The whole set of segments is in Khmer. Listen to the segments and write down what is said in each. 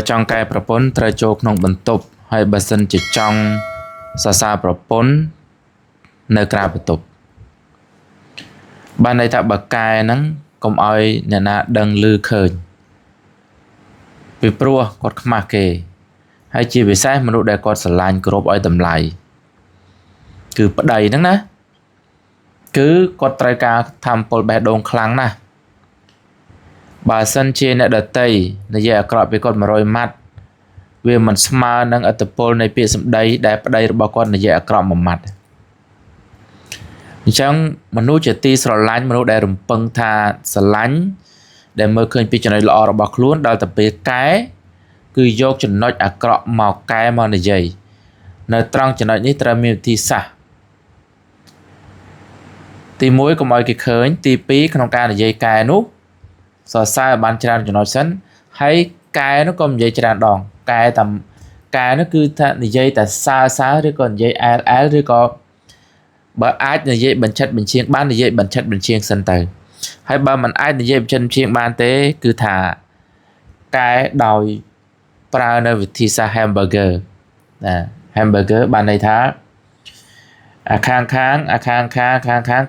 trong cáiประពន្ធត្រូវចូលក្នុងបន្ទប់ហើយបើសិនជាចង់សរសើរប្រពន្ធនៅក្រៅបន្ទប់បានន័យថាបើកែហ្នឹងកុំឲ្យអ្នកណាដឹងឮឃើញពីព្រោះគាត់ខ្មាស់គេហើយជាពិសេសមនុស្សដែលគាត់ស្រឡាញ់គោរពឲ្យតម្លៃគឺប្តីហ្នឹងណាគឺគាត់ត្រូវការធម្មពលបេះដូងខ្លាំងណាស់បើសិនជាអ្នកដតីនិយាយអាក្រក់ពីគាត់100ម៉ាត់វាមិនស្មើនឹងឥទ្ធិពលនៃពាក្យសម្ដីដែលប្តីរបស់គាត់និយាយអាក្រក់1ម៉ាត់អញ្ចឹងមនុស្សជាទីស្រឡាញ់មនុស្សដែលរំពឹងថាស្រឡាញ់ដែលមើលឃើញពីចំណុចល្អរបស់ខ្លួនដល់ទៅពេលកែគឺយកចំណុចអាក្រក់មកកែមកនិយាយនៅត្រង់ចំណុចនេះត្រូវមានវិធីសាស្ត្រទី1កុំឲ្យគេឃើញទី2ក្នុងការនិយាយកែនោះសរសើរបានច្រើនចំណុចសិនហើយកែនោះក៏និយាយច្រើនដងកែនោះគឺថានិយាយតែសើឬក៏និយាយអែលឬក៏បើអាចនិយាយបញ្ឆិតបញ្ឈៀងបាននិយាយបញ្ឆិតបញ្ឈៀងសិនទៅហើយបើមិនអាចនិយាយបញ្ឆិតបញ្ឈៀងបានទេគឺថាកែដោយប្រើនៅវិធីសាស្ត្រ hamburger ណា hamburger បានន័យថាអាខាង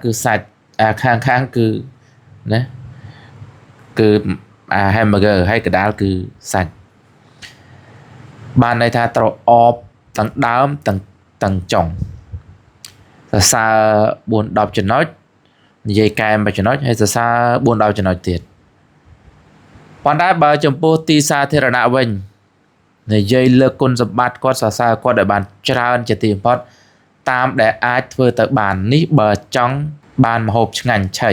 គឺសាច់អាខាងគឺណាគឺhamburger ហើយកដាលគឺសាច់បានន័យថាត្រូវអបទាំងដើមទាំងចុងសរសើរ 4-10 ចំណុចនិយាយកែ1ចំណុចហើយសរសើរ 4-10 ចំណុចទៀតប៉ុន្តែបើចំពោះទីសាធារណៈវិញនិយាយលើកគុណសម្បត្តិគាត់សរសើរគាត់ឲ្យបានច្រើនជាទីបំផុតតាមដែលអាចធ្វើទៅបាននេះបើចង់បានម្ហូបឆ្ងាញ់ឆៃ